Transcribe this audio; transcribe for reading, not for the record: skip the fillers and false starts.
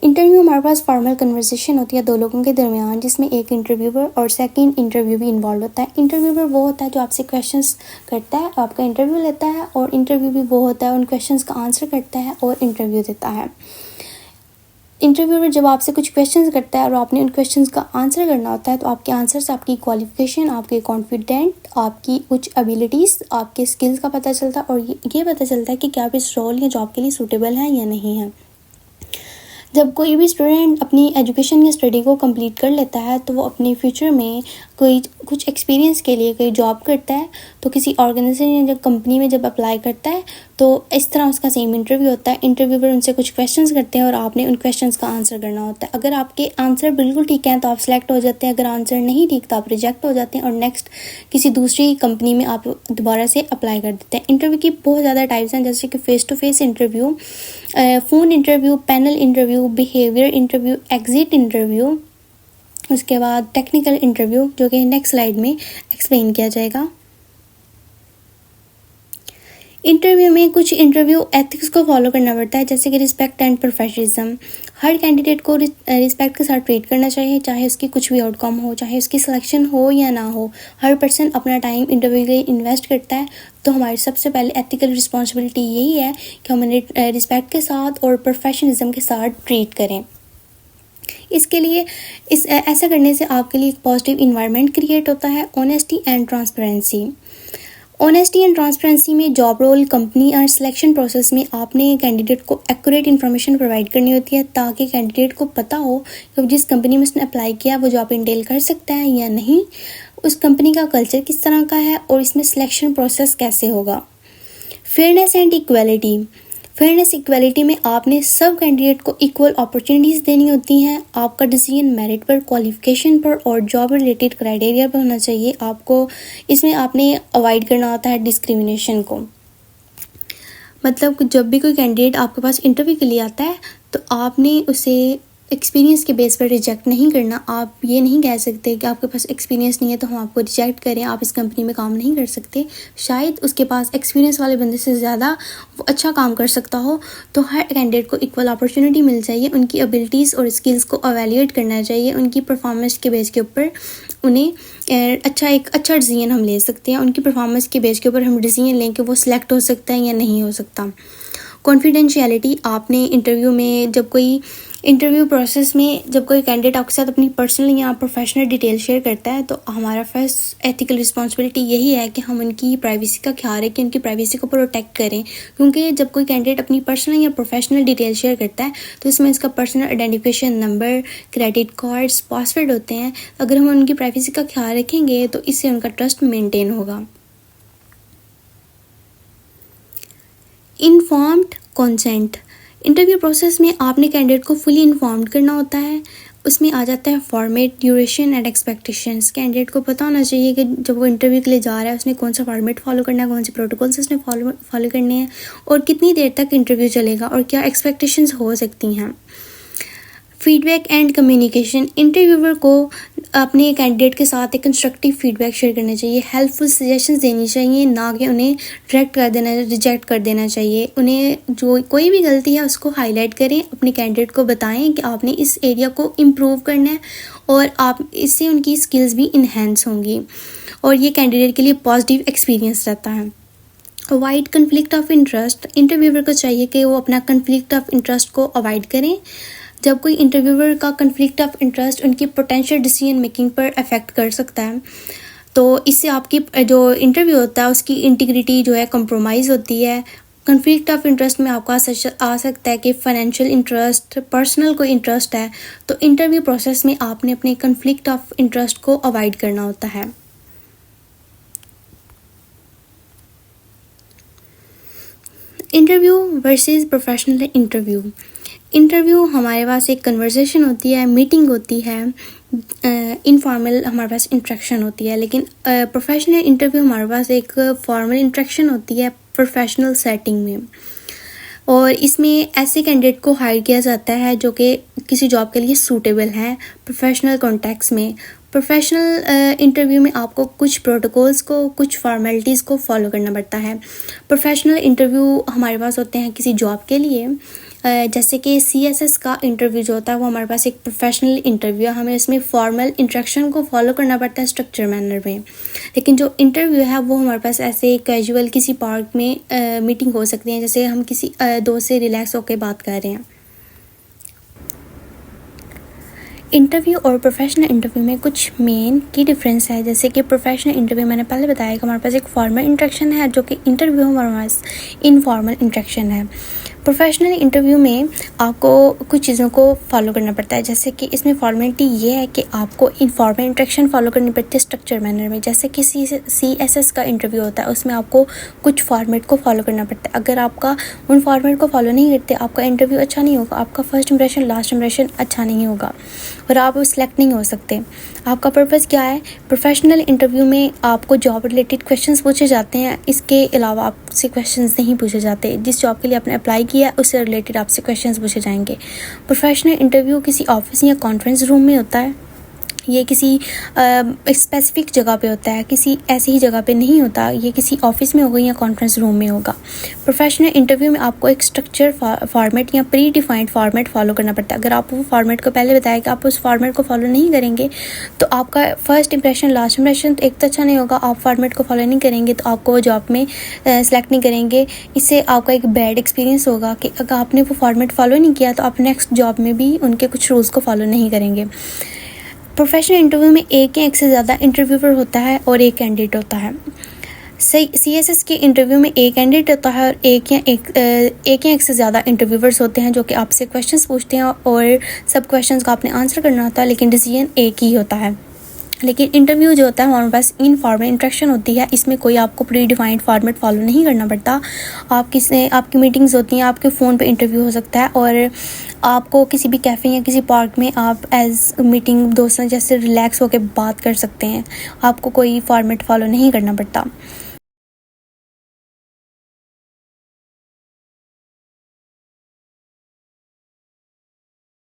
Interview हमारे पास formal conversation होती है दो लोगों के दरमियान, जिसमें एक इंटरव्यूअर और सेकंड इंटरव्यू भी इन्वॉल्व होता है। इंटरव्यूअर वो होता है जो आपसे क्वेश्चंस करता है, आपका इंटरव्यू लेता है, और इंटरव्यू भी वो होता है उन क्वेश्चंस का आंसर करता है और इंटरव्यू देता है। इंटरव्यूअर जब आपसे कुछ क्वेश्चंस करता है और आपने उन क्वेश्चंस का आंसर करना होता है, तो आपके आंसर से आपकी क्वालिफिकेशन, आपके कॉन्फिडेंट, आपकी कुछ एबिलिटीज़, आपके स्किल्स का पता चलता है, और ये पता चलता है कि क्या आप इस रोल या जॉब के लिए सूटेबल हैं या नहीं हैं। जब कोई भी स्टूडेंट अपनी एजुकेशन या स्टडी को कंप्लीट कर लेता है, तो वो अपने फ्यूचर में कोई कुछ एक्सपीरियंस के लिए कोई जॉब करता है, तो किसी ऑर्गेनाइजेशन या कंपनी में जब अप्लाई करता है, तो इस तरह उसका सेम इंटरव्यू होता है। इंटरव्यूअर उनसे कुछ क्वेश्चंस करते हैं और आपने उन क्वेश्चंस का आंसर करना होता है। अगर आपके आंसर बिल्कुल ठीक हैं तो आप सिलेक्ट हो जाते हैं, अगर आंसर नहीं ठीक तो आप रिजेक्ट हो जाते हैं और नेक्स्ट किसी दूसरी कंपनी में आप दोबारा से अप्लाई कर देते हैं। इंटरव्यू की बहुत ज़्यादा टाइप्स हैं, जैसे कि face to face interview, phone interview, panel interview, behaviour interview, exit interview, उसके बाद टेक्निकल इंटरव्यू, जो कि नेक्स्ट स्लाइड में एक्सप्लेन किया जाएगा। इंटरव्यू में कुछ इंटरव्यू एथिक्स को फॉलो करना पड़ता है, जैसे कि respect and professionalism. Her candidate को रिस्पेक्ट के साथ ट्रीट करना चाहिए, चाहे उसकी कुछ भी आउटकम हो, चाहे उसकी सिलेक्शन हो या ना हो। हर पर्सन अपना टाइम इंटरव्यू के लिए इन्वेस्ट करता है, तो हमारी सबसे पहले एथिकल रिस्पॉन्सिबिलिटी यही है कि हम उन्हें रिस्पेक्ट के साथ और प्रोफेशनलिज्म के साथ ट्रीट करें। इसके लिए ऐसा करने से आपके लिए एक पॉजिटिव इन्वायरमेंट क्रिएट होता है। Honesty and transparency. Honesty and transparency में जॉब रोल, कंपनी और सिलेक्शन प्रोसेस में आपने कैंडिडेट को एक्यूरेट इन्फॉर्मेशन प्रोवाइड करनी होती है, ताकि कैंडिडेट को पता हो कि जिस कंपनी में उसने अप्लाई किया वो जॉब इंटेल कर सकता है या नहीं, उस कंपनी का कल्चर किस तरह का है और इसमें सिलेक्शन प्रोसेस कैसे होगा। Fairness and equality. Fairness equality में आपने सब कैंडिडेट को इक्वल अपॉर्चुनिटीज़ देनी होती हैं। आपका डिसीजन मेरिट पर, क्वालिफिकेशन पर और जॉब रिलेटेड क्राइटेरिया पर होना चाहिए। आपको इसमें आपने अवॉइड करना होता है डिस्क्रिमिनेशन को। मतलब जब भी कोई कैंडिडेट आपके पास इंटरव्यू के लिए आता है, तो आपने उसे एक्सपीरियंस के बेस पर रिजेक्ट नहीं करना। आप ये नहीं कह सकते कि आपके पास एक्सपीरियंस नहीं है तो हम आपको रिजेक्ट करें, आप इस कंपनी में काम नहीं कर सकते। शायद उसके पास एक्सपीरियंस वाले बंदे से ज़्यादा वो अच्छा काम कर सकता हो, तो हर कैंडिडेट को इक्वल अपॉर्चुनिटी मिल चाहिए। उनकी एबिलिटीज़ और स्किल्स को एवेल्यूएट करना चाहिए। उनकी परफॉर्मेंस के बेस के ऊपर उन्हें एक अच्छा डिसीजन हम ले सकते हैं। उनकी परफॉर्मेंस के बेस के ऊपर हम डिसीजन लें कि वो सिलेक्ट हो सकता है या नहीं हो सकता। कॉन्फिडेंशियलिटी। आपने इंटरव्यू में जब कोई इंटरव्यू प्रोसेस में जब कोई कैंडिडेट आपके साथ अपनी पर्सनल या प्रोफेशनल डिटेल शेयर करता है, तो हमारा फर्स्ट एथिकल रिस्पॉन्सिबिलिटी यही है कि हम उनकी प्राइवेसी का ख्याल रखें, उनकी प्राइवेसी को प्रोटेक्ट करें। क्योंकि जब कोई कैंडिडेट अपनी पर्सनल या प्रोफेशनल डिटेल शेयर करता है, तो इसमें इसका personal identification number, credit cards, password होते हैं। अगर हम उनकी प्राइवेसी का ख्याल रखेंगे तो इससे उनका ट्रस्ट मेंटेन होगा। Informed consent. इंटरव्यू प्रोसेस में आपने कैंडिडेट को फुली इन्फॉर्म्ड करना होता है। उसमें आ जाता है format, duration and expectations. Candidate को पता होना चाहिए कि जब वो इंटरव्यू के लिए जा रहा है उसने कौन सा फॉर्मेट फॉलो करना है, कौन से प्रोटोकॉल्स उसने फॉलो करने हैं, और कितनी देर तक इंटरव्यू चलेगा, और क्या एक्सपेक्टेशंस हो सकती हैं। Feedback and communication. इंटरव्यूअर को अपने कैंडिडेट के साथ एक कंस्ट्रक्टिव फीडबैक शेयर करना चाहिए, हेल्पफुल सजेशंस देनी चाहिए, ना कि उन्हें रिजेक्ट कर देना चाहिए। उन्हें जो कोई भी गलती है उसको हाईलाइट करें, अपने कैंडिडेट को बताएं कि आपने इस एरिया को इम्प्रूव करना है, और आप इससे उनकी स्किल्स भी इन्हेंस होंगी, और ये कैंडिडेट के लिए पॉजिटिव एक्सपीरियंस रहता है। Avoid conflict of interest. Interviewer को चाहिए कि वो अपना कन्फ्लिक्ट ऑफ इंटरेस्ट को अवॉइड करें। जब कोई इंटरव्यूअर का कन्फ्लिक्ट ऑफ इंटरेस्ट उनकी पोटेंशियल डिसीजन मेकिंग पर अफेक्ट कर सकता है, तो इससे आपकी जो इंटरव्यू होता है उसकी इंटीग्रिटी जो है कंप्रोमाइज़ होती है। कन्फ्लिक्ट ऑफ इंटरेस्ट में आपको आ सकता है कि फाइनेंशियल इंटरेस्ट, पर्सनल कोई इंटरेस्ट है, तो इंटरव्यू प्रोसेस में आपने अपने कन्फ्लिक्ट ऑफ इंटरेस्ट को अवॉइड करना होता है। Interview versus professional interview. Interview हमारे पास एक कन्वर्सेशन होती है, मीटिंग होती है, इनफॉर्मल हमारे पास इंटरेक्शन होती है। लेकिन प्रोफेशनल इंटरव्यू हमारे पास एक फॉर्मल इंटरेक्शन होती है प्रोफेशनल सेटिंग में, और इसमें ऐसे कैंडिडेट को हायर किया जाता है जो कि किसी जॉब के लिए सूटेबल हैं प्रोफेशनल कॉन्टेक्स्ट में। प्रोफेशनल इंटरव्यू में आपको कुछ प्रोटोकॉल्स को, कुछ फॉर्मेलिटीज़ को फॉलो करना पड़ता है। प्रोफेशनल इंटरव्यू हमारे पास होते हैं किसी जॉब के लिए, जैसे कि CSS का इंटरव्यू जो होता है वो हमारे पास एक प्रोफेशनल इंटरव्यू है। हमें इसमें फॉर्मल इंस्ट्रक्शन को फॉलो करना पड़ता है स्ट्रक्चर मैनर में। लेकिन जो इंटरव्यू है वो हमारे पास ऐसे कैजुअल किसी पार्क में मीटिंग हो सकती है, जैसे हम किसी दोस्त से रिलैक्स होकर बात कर रहे हैं। इंटरव्यू और प्रोफेशनल इंटरव्यू में कुछ मेन की डिफरेंस है। जैसे कि प्रोफेशनल इंटरव्यू मैंने पहले बताया कि हमारे पास एक फॉर्मल इंटरेक्शन है, जो कि इंटरव्यू हमारे पास इनफॉर्मल इंटरेक्शन है। प्रोफेशनल इंटरव्यू में आपको कुछ चीज़ों को फॉलो करना पड़ता है, जैसे कि इसमें फॉर्मेलिटी ये है कि आपको इनफॉर्मल इंटरेक्शन फॉलो करनी पड़ती है स्ट्रक्चर मैनर में। जैसे कि CSS का इंटरव्यू होता है, उसमें आपको कुछ फॉर्मेट को फॉलो करना पड़ता है। अगर आपका उन फॉर्मेट को फॉलो नहीं करते, आपका इंटरव्यू अच्छा नहीं होगा, आपका फर्स्ट इंप्रेशन लास्ट इंप्रेशन अच्छा नहीं होगा और आप सिलेक्ट नहीं हो सकते। आपका पर्पज़ क्या है? प्रोफेशनल इंटरव्यू में आपको जॉब रिलेटेड क्वेश्चंस पूछे जाते हैं, इसके अलावा आपसे क्वेश्चंस नहीं पूछे जाते। जिस जॉब के लिए आपने अप्लाई किया है उससे रिलेटेड आपसे क्वेश्चंस पूछे जाएंगे। प्रोफेशनल इंटरव्यू किसी ऑफिस या कॉन्फ्रेंस रूम में होता है, ये किसी स्पेसिफिक जगह पे होता है, किसी ऐसी ही जगह पे नहीं होता। ये किसी ऑफिस में होगा या कॉन्फ्रेंस रूम में होगा। प्रोफेशनल इंटरव्यू में आपको एक स्ट्रक्चर फॉर्मेट या प्री डिफाइंड फॉर्मेट फॉलो करना पड़ता है। अगर आप वो फॉर्मेट को पहले बताया कि आप उस फॉर्मेट को फॉलो नहीं करेंगे तो आपका फर्स्ट इंप्रेशन लास्ट इंप्रेशन तो एक तो अच्छा नहीं होगा। आप फॉर्मेट को फॉलो नहीं करेंगे तो आपको वो जॉब में सेलेक्ट नहीं करेंगे। इससे आपका एक बैड एक्सपीरियंस होगा कि अगर आपने वो फॉर्मेट फॉलो नहीं किया तो आप नेक्स्ट जॉब में भी उनके कुछ रूल्स को फॉलो नहीं करेंगे। प्रोफेशनल इंटरव्यू में एक या एक से ज़्यादा इंटरव्यूअर होता है और एक कैंडिडेट होता है। CSS के इंटरव्यू में एक कैंडिडेट होता है और एक या एक से ज़्यादा इंटरव्यूअर्स होते हैं, जो कि आपसे क्वेश्चंस पूछते हैं और सब क्वेश्चंस का आपने आंसर करना होता है, लेकिन डिसीजन एक ही होता है। लेकिन इंटरव्यू जो होता है हमारे पास इनफॉर्मल इंटरेक्शन होती है। इसमें कोई आपको प्री डिफाइंड फॉर्मेट फॉलो नहीं करना पड़ता। आपकी मीटिंग्स होती हैं, आपके फ़ोन पे इंटरव्यू हो सकता है और आपको किसी भी कैफ़े या किसी पार्क में आप एज मीटिंग दोस्तों जैसे रिलैक्स होकर बात कर सकते हैं। आपको कोई फॉर्मेट फॉलो नहीं करना पड़ता।